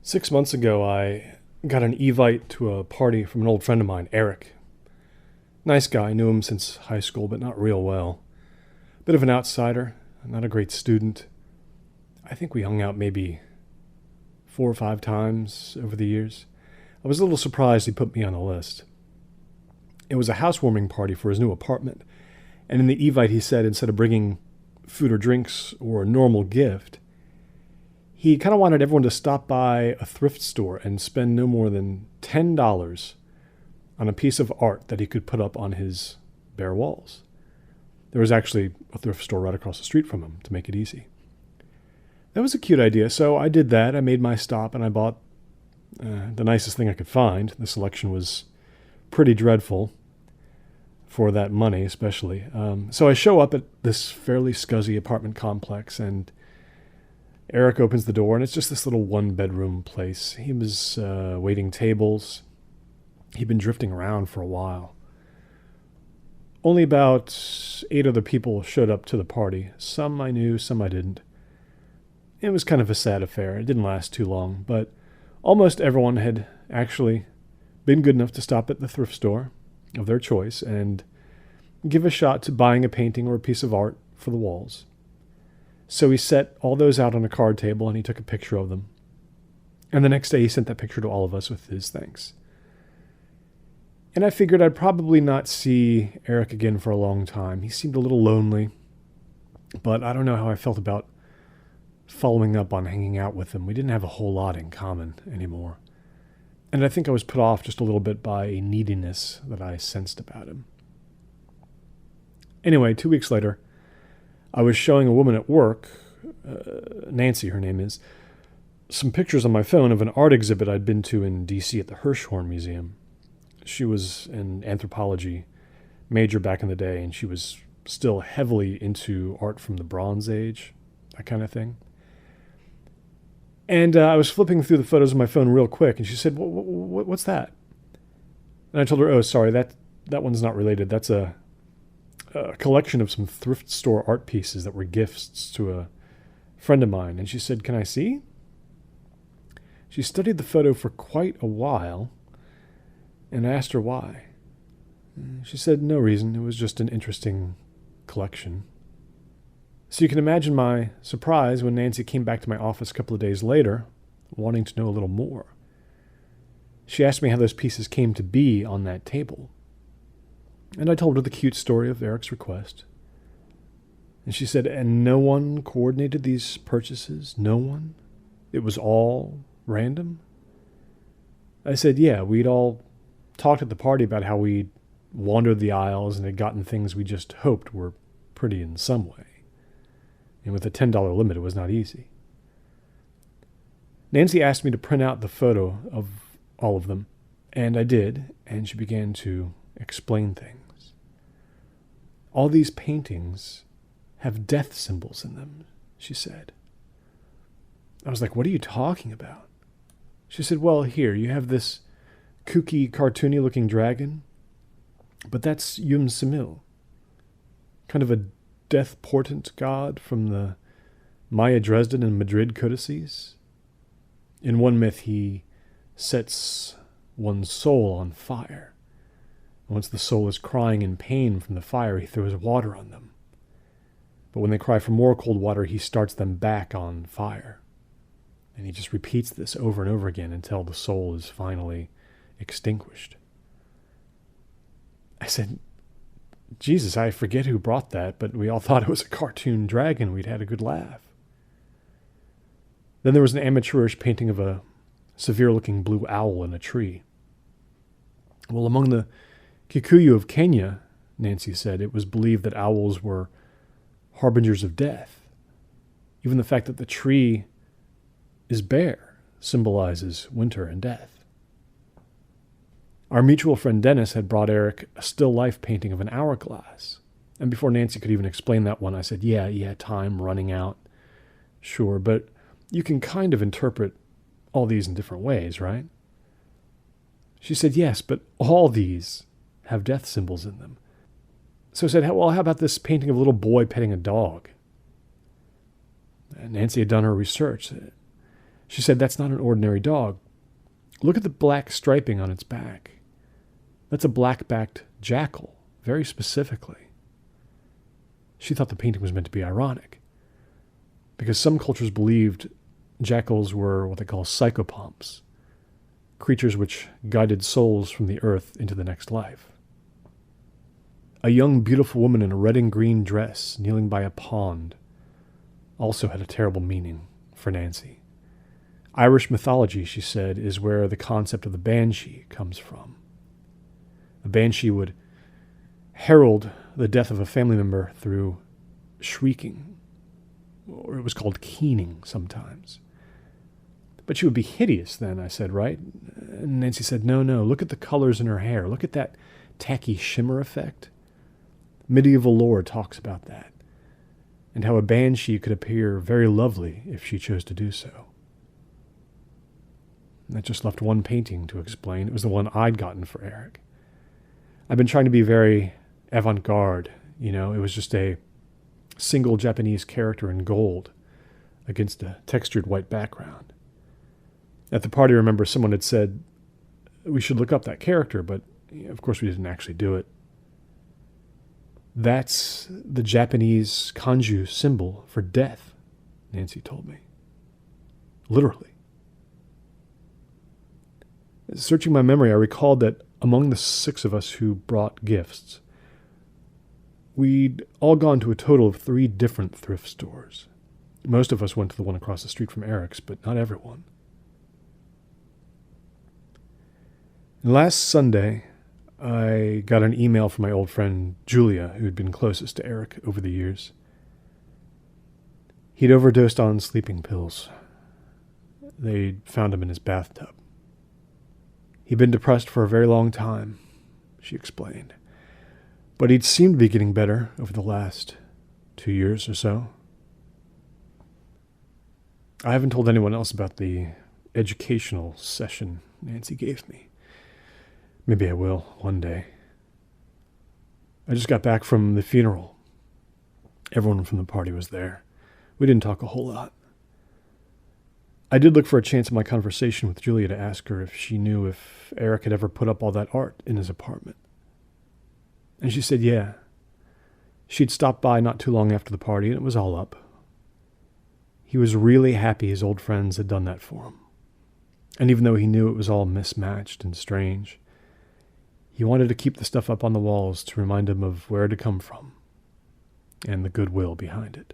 6 months ago, I got an evite to a party from an old friend of mine, Eric. Nice guy, knew him since high school, but not real well. Bit of an outsider, not a great student. I think we hung out maybe 4 or 5 times over the years. I was a little surprised he put me on the list. It was a housewarming party for his new apartment, and in the evite he said instead of bringing food or drinks or a normal gift, he kind of wanted everyone to stop by a thrift store and spend no more than $10 on a piece of art that he could put up on his bare walls. There was actually a thrift store right across the street from him to make it easy. That was a cute idea, so I did that. I made my stop and I bought the nicest thing I could find. The selection was pretty dreadful for that money, especially. So I show up at this fairly scuzzy apartment complex, and Eric opens the door, and it's just this little one-bedroom place. He was waiting tables. He'd been drifting around for a while. Only about 8 other people showed up to the party. Some I knew, some I didn't. It was kind of a sad affair. It didn't last too long, but almost everyone had actually been good enough to stop at the thrift store of their choice and give a shot to buying a painting or a piece of art for the walls. So he set all those out on a card table and he took a picture of them. And the next day he sent that picture to all of us with his thanks. And I figured I'd probably not see Eric again for a long time. He seemed a little lonely, but I don't know how I felt about following up on hanging out with him. We didn't have a whole lot in common anymore. And I think I was put off just a little bit by a neediness that I sensed about him. Anyway, 2 weeks later, I was showing a woman at work, Nancy her name is, some pictures on my phone of an art exhibit I'd been to in D.C. at the Hirshhorn Museum. She was an anthropology major back in the day, and she was still heavily into art from the Bronze Age, that kind of thing. And I was flipping through the photos on my phone real quick, and she said, what's that? And I told her, oh, sorry, that one's not related. That's a collection of some thrift store art pieces that were gifts to a friend of mine. And she said, can I see? She studied the photo for quite a while, and I asked her why. She said no reason. It was just an interesting collection. So you can imagine my surprise when Nancy came back to my office a couple of days later, wanting to know a little more. She asked me how those pieces came to be on that table. And I told her the cute story of Eric's request. And she said, and no one coordinated these purchases? No one? It was all random? I said, yeah, we'd all talked at the party about how we'd wandered the aisles and had gotten things we just hoped were pretty in some way. And with a $10 limit, it was not easy. Nancy asked me to print out the photo of all of them, and I did, and she began to explain things. All these paintings have death symbols in them, she said. I was like, what are you talking about? She said, well, here, you have this kooky, cartoony-looking dragon, but that's Yum Simil, kind of a death portent god from the Maya Dresden and Madrid codices. In one myth, he sets one's soul on fire. Once the soul is crying in pain from the fire, he throws water on them. But when they cry for more cold water, he starts them back on fire. And he just repeats this over and over again until the soul is finally extinguished. I said, Jesus, I forget who brought that, but we all thought it was a cartoon dragon. We'd had a good laugh. Then there was an amateurish painting of a severe-looking blue owl in a tree. Well, among the Kikuyu of Kenya, Nancy said, it was believed that owls were harbingers of death. Even the fact that the tree is bare symbolizes winter and death. Our mutual friend Dennis had brought Eric a still life painting of an hourglass. And before Nancy could even explain that one, I said, yeah, time running out. Sure, but you can kind of interpret all these in different ways, right? She said, yes, but all these have death symbols in them. So I said, well, how about this painting of a little boy petting a dog? And Nancy had done her research. She said, "That's not an ordinary dog. Look at the black striping on its back. That's a black-backed jackal, very specifically." She thought the painting was meant to be ironic, because some cultures believed jackals were what they call psychopomps, creatures which guided souls from the earth into the next life. A young, beautiful woman in a red and green dress kneeling by a pond also had a terrible meaning for Nancy. Irish mythology, she said, is where the concept of the banshee comes from. A banshee would herald the death of a family member through shrieking, or it was called keening sometimes. "But she would be hideous then," I said, "right?" And Nancy said, no, look at the colors in her hair. Look at that tacky shimmer effect. Medieval lore talks about that, and how a banshee could appear very lovely if she chose to do so. And that just left one painting to explain. It was the one I'd gotten for Eric. I've been trying to be very avant-garde, It was just a single Japanese character in gold against a textured white background. At the party, I remember someone had said we should look up that character, but of course we didn't actually do it. "That's the Japanese kanju symbol for death," Nancy told me. Literally. Searching my memory, I recalled that among the 6 of us who brought gifts, we'd all gone to a total of 3 different thrift stores. Most of us went to the one across the street from Eric's, but not everyone. And last Sunday, I got an email from my old friend Julia, who had been closest to Eric over the years. He'd overdosed on sleeping pills. They'd found him in his bathtub. He'd been depressed for a very long time, she explained. But he'd seemed to be getting better over the last 2 years or so. I haven't told anyone else about the educational session Nancy gave me. Maybe I will one day. I just got back from the funeral. Everyone from the party was there. We didn't talk a whole lot. I did look for a chance in my conversation with Julia to ask her if she knew if Eric had ever put up all that art in his apartment. And she said yeah. She'd stopped by not too long after the party, and it was all up. He was really happy his old friends had done that for him. And even though he knew it was all mismatched and strange, he wanted to keep the stuff up on the walls to remind him of where it had come from and the goodwill behind it.